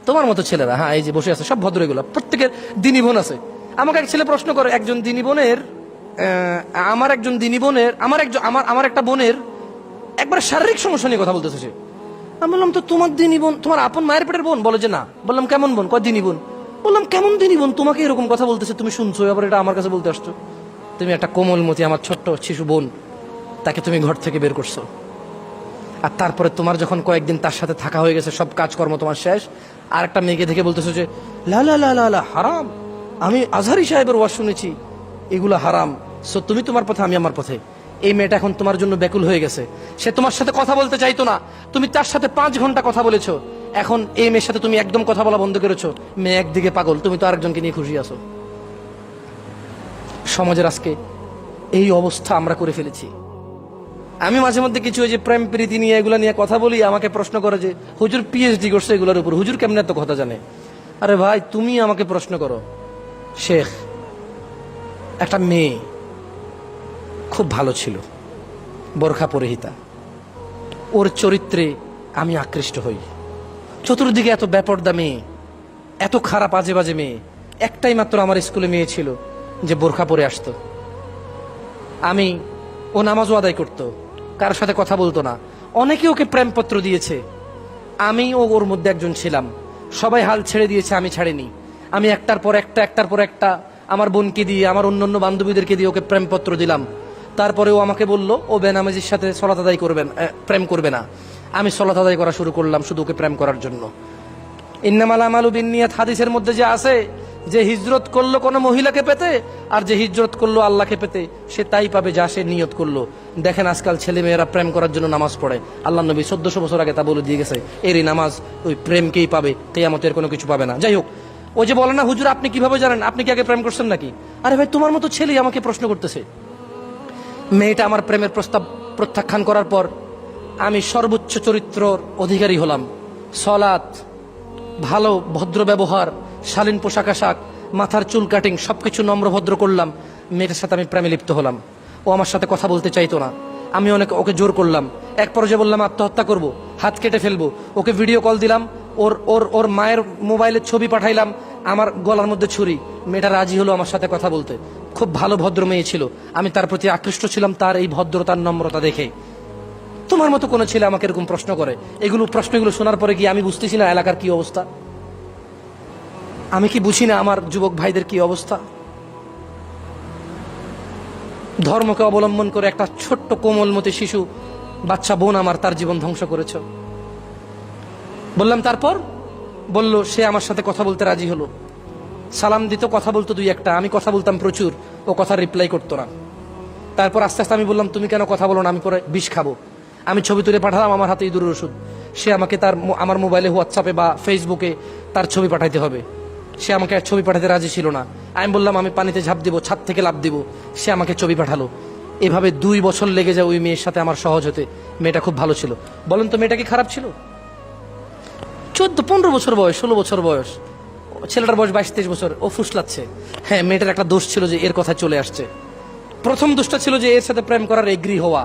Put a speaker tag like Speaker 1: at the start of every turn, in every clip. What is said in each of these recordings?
Speaker 1: তোমার মতো ছেলেরা, হ্যাঁ এই যে বসে আছে সব ভদ্র, এগুলো প্রত্যেকের দিনী বোন আছে। আমাকে এক ছেলে প্রশ্ন করে, একজন দিনী বোনের আমার একজন দিনী বোনের আমার একটা বোনের একবার শারীরিক সমস্যা নিয়ে কথা বলতেছে সে। আমি বললাম তো তোমার দিনী বোন তোমার আপন মায়ের পেটের বোন? বলে যে না। বললাম কেমন বোন? কয় দিনী বোন। বললাম কেমন দিনী বোন? তোমাকে এরকম কথা বলতেছে, তুমি শুনছো, আবার এটা আমার কাছে বলতে আসছো? তুমি একটা কোমলমতি আমার ছোট্ট শিশু বোন, তাকে তুমি ঘর থেকে বের করছো, আর তারপরে তোমার যখন কয়েকদিন তার সাথে থাকা হয়ে গেছে, সব কাজকর্ম তোমার শেষ, আর একটা মেয়েকে দেখে বলতেছো যে লা লা লা লা লা হারাম, আমি আজহারি সাহেবের ওয়াজ শুনেছি, এগুলো হারাম, সো তুমি তোমার পথে আমি আমার পথে। এই মেয়েটা এখন তোমার জন্য ব্যাকুল হয়ে গেছে, সে তোমার সাথে কথা বলতে চাইতো না, তুমি তার সাথে 5 ঘন্টা কথা বলেছো, এখন এই মেয়ের সাথে তুমি একদম কথা বলা বন্ধ করেছো। মেয়ে একদিকে পাগল, তুমি তো আরেকজনকে নিয়ে খুশি আছো। সমাজের আজকে এই অবস্থা আমরা করে ফেলেছি। আমি মাঝে মধ্যে কিছু ওই যে প্রেম প্রীতি নিয়ে এগুলো নিয়ে কথা বলি, আমাকে প্রশ্ন করে যে হুজুর পিএইচডি করছে এগুলোর উপর, হুজুর কেমন এত কথা জানে? আরে ভাই, তুমি আমাকে প্রশ্ন করো। শেখ, একটা মেয়ে খুব ভালো ছিল, বোরখা পরিহিতা, ওর চরিত্রে আমি আকৃষ্ট হই। চতুর্দিকে এত বেপরদা মেয়ে, এত খারাপ আজে বাজে মেয়ে, একটাই মাত্র আমার স্কুলে মেয়ে ছিল যে বোরখা পরে আসতো। ও নামাজও আদায় করতো, কারোর সাথে কথা বলতো না, অনেকে ওকে প্রেমপত্র দিয়েছে, আমিও ওর মধ্যে একজন ছিলাম। সবাই হাল ছেড়ে দিয়েছে, আমি ছাড়িনি। আমি একটার পর একটা আমার বোনকে দিয়ে, আমার অন্যান্য বান্ধবীদেরকে দিয়ে ওকে প্রেমপত্র দিলাম। তারপরে ও আমাকে বলল ও বেনামাজির সাথে সলাত আদায় করবেন, প্রেম করবে না। আমি সলাত আদায় করা শুরু করলাম শুধু ওকে প্রেম করার জন্য। ইন্নামাল আমালু বিন্নিয়াত হাদিসের মধ্যে যে আছে, যে হিজরত করলো কোনো মহিলাকে পেতে, আর যে হিজরত করলো আল্লাহকে পেতে, সে তাই পাবে যা সে নিয়ত করলো। দেখেন আজকাল ছেলে মেয়েরা প্রেম করার জন্য নামাজ পড়ে, আল্লাহ নবী 1400 বছর আগে তা বলে দিয়ে গেছে, এরই নামাজ ওই প্রেমকেই পাবে, কিয়ামতের কোনো কিছু পাবে না। যাই হোক, ওই যে বলে না হুজুর আপনি কিভাবে জানেন, আপনি কি আগে প্রেম করছেন নাকি? আরে ভাই, তোমার মতো ছেলেই আমাকে প্রশ্ন করতেছে। মেয়েটা আমার প্রেমের প্রস্তাব প্রত্যাখ্যান করার পর আমি সর্বোচ্চ চরিত্রর অধিকারী হলাম। সলাত, ভালো ভদ্র ব্যবহার, শালীন পোশাক আশাক, মাথার চুল কাটিং, সবকিছু নম্র ভদ্র করলাম। মেয়েটার সাথে আমি প্রেমে লিপ্ত হলাম। ও আমার সাথে কথা বলতে চাইতো না, আমি ওকে জোর করলাম। এক পর্যায়ে বললাম আত্মহত্যা করব, হাত কেটে ফেলবো। ওকে ভিডিও কল দিলাম, ওর ওর ওর মায়ের মোবাইলের ছবি পাঠাইলাম, আমার গলার মধ্যে ছুরি। মেয়েটা রাজি হলো আমার সাথে কথা বলতে। খুব ভালো ভদ্র মেয়ে ছিল, আমি তার প্রতি আকৃষ্ট ছিলাম তার এই ভদ্রতার নম্রতা দেখে। তোমার মতো কোনো ছেলে আমাকে এরকম প্রশ্ন করে, প্রশ্নগুলো শোনার পরে কি আমি বুঝতেছি না এলাকার কি অবস্থা? আমি কি বুঝি না আমার যুবক ভাইদের কি অবস্থা? ধর্মকে অবলম্বন করে একটা ছোট্ট কোমলমতি শিশু বাচ্চা বোন আমার, তার জীবন ধ্বংস করেছ। বললাম, তারপর বলল সে আমার সাথে কথা বলতে রাজি হলো, সালাম দিত, কথা বলতো 2-1টা, আমি কথা বলতাম প্রচুর, ও কথা রিপ্লাই করতো না। তারপর আস্তে আস্তে আমি বললাম তুমি কেন কথা বলো না, আমি পরে বিষ খাবো। আমি ছবি তুলে পাঠালাম, আমার হাতে ইঁদুরের ওষুধ। সে আমাকে আমার মোবাইলে হোয়াটসঅ্যাপে বা ফেসবুকে তার ছবি পাঠাইতে হবে। সে আমাকে ছবি পাঠাতে রাজি ছিল না। আমি বললাম আমি পানিতে ঝাঁপ দিব, ছাদ থেকে লাফ দিব। সে আমাকে ছবি পাঠালো। এভাবে 2 বছর লেগে যায় ওই মেয়ের সাথে আমার সহজ হতে। মেয়েটা খুব ভালো ছিল। বলেন তো মেয়েটা কি খারাপ ছিল? 14-15 বছর বয়স, 16 বছর বয়স, ছেলেটার বয়স 22-23 বছর। ও ফুসলাচ্ছে। হ্যাঁ, মেয়েটার একটা দোষ ছিল যে এর কথা চলে আসছে। প্রথম দোষটা ছিল যে এর সাথে প্রেম করার এগ্রি হওয়া,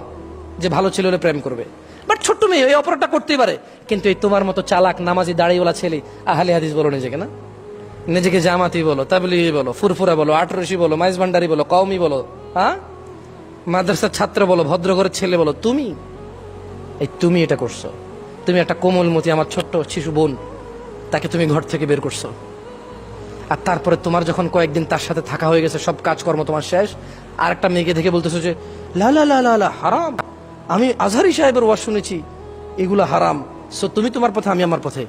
Speaker 1: যে ভালো ছেলে হলে প্রেম করবে। বাট ছোট্ট মেয়ে, এই অপরাধটা করতেই পারে। কিন্তু এই তোমার মতো চালাক নামাজি দাড়িওয়ালা ছেলে, আহলে হাদিস বলো নিজেকে, না নিজেকে জামাতি বলো, তাবলিগি বলো, ফুরফুরা বলো, আটরশি বলো, মাইজ ভান্ডারি বলো, কওমি বলো, হ্যাঁ মাদ্রাসার ছাত্র বলো, ভদ্র ঘরের ছেলে বলো, তুমি এটা করছো। তুমি একটা কোমলমতি আমার ছোট্ট শিশু বোন, তাকে তুমি ঘর থেকে বের করছো, আর তারপরে তোমার যখন কয়েকদিন তার সাথে থাকা হয়ে গেছে, সব কাজকর্ম তোমার শেষ, আর একটা মেয়েকে দেখে বলতেছো যে লা লা লা লা লা হারাম, আমি আজহারি সাহেবের ওয়াজ শুনেছি, এগুলো হারাম, সো তুমি তোমার পথে আমি আমার পথে।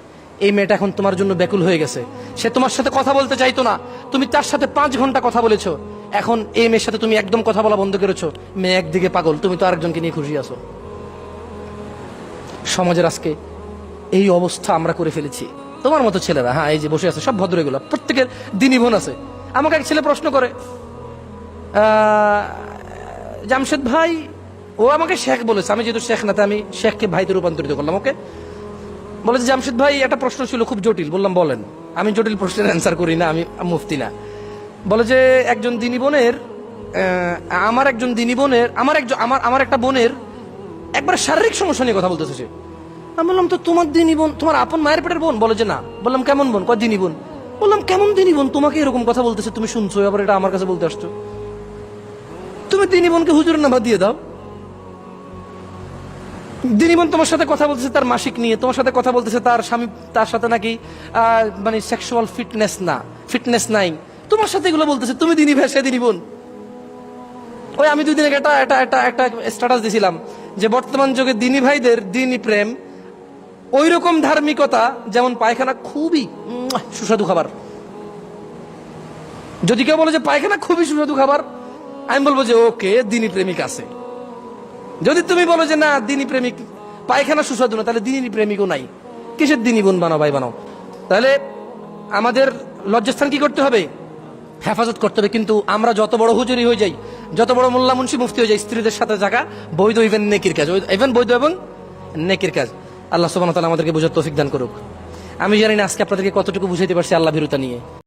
Speaker 1: এই মেয়েটা এখন তোমার জন্য ব্যাকুল হয়ে গেছে, সে তোমার সাথে কথা বলতে চাইতো না, তুমি তার সাথে 5 ঘন্টা কথা বলেছো, এখন এই মেয়ের সাথে তুমি একদম কথা বলা বন্ধ করেছো। মেয়ে একদিকে পাগল, তুমি তো আরেকজনকে নিয়ে খুশি আছো। সমাজের আজকে এই অবস্থা আমরা করে ফেলেছি। তোমার মতো ছেলেরা, হ্যাঁ এই যে বসে আছে সব ভদ্র, এগুলো প্রত্যেকের দিনী বোন আছে। আমাকে এক ছেলে প্রশ্ন করে, জামশেদ ভাই, ও আমাকে শেখ বলেছে, আমি যেহেতু শেখ না তাই আমি শেখকে ভাইতে রূপান্তরিত করলাম। ওকে বলে যে জামশেদ ভাই একটা প্রশ্ন ছিল খুব জটিল। বললাম বলেন। আমি জটিল প্রশ্নের অ্যান্সার করি না, আমি মুফতি না। বলে যে একজন দিনী বোনের আমার একটা বোনের একবার শারীরিক সমস্যা নিয়ে কথা বলতেছে সে। আমি বললাম তো তোমার দিনী বোন, তোমার আপন মায়ের পেটের বোন? বলে যে না। বললাম কেমন বোন? কয় দিনী বোন। বললাম কেমন দিনী বোন? তোমাকে এরকম কথা বলতেছে, তুমি শুনছো, আবার এটা আমার কাছে বলতে আসছো। তুমি দিনী বোনকে হুজুরের নাম্বার দিয়ে দাও। দিনী বোন তোমার সাথে কথা বলতেছে তার মাসিক নিয়ে, তোমার সাথে কথা বলতেছে তার স্বামী, তার সাথে নাকি মানে সেক্সুয়াল ফিটনেস নাই, তোমার সাথে এগুলো বলতেছে, তুমি দিনী ভাই, সে দিনী বোন। ওই আমি 2 দিন আগে একটা স্ট্যাটাস দিছিলাম যে বর্তমান যুগে দিনী ভাইদের দিনী প্রেম ওই রকম ধার্মিকতা যেমন পায়খানা খুবই সুস্বাদু খাবার। যদি কেউ বলে যে পায়খানা খুবই সুস্বাদু খাবার, আমি বলবো যে ওকে দিনী প্রেমিক আছে। যদি তুমি বলো যে না দিনী প্রেমিক পায়খানা সুস্বাদু না, তাহলে দিনী প্রেমিকও নাই। কিসের দিনী বোন বানাও, ভাই বানাও। তাহলে আমাদের লজ্জাস্থান কি করতে হবে? হেফাজত করতে হবে। কিন্তু আমরা যত বড় হুজুরি হয়ে যাই, যত বড় মোল্লা মুন্সি মুফতি হয়ে যাই, স্ত্রীদের সাথে থাকা বৈধ, ইভেন নেকির কাজ, ইভেন বৈধ এবং নেকির কাজ। আল্লাহ সুবহানাহু ওয়া তাআলা আমাদেরকে বোঝার তৌফিক দান করুক। আমি জানি না আজকে আপনাদেরকে কতটুকু বুঝাইতে পারছি আল্লাহ ভীরুতা নিয়ে।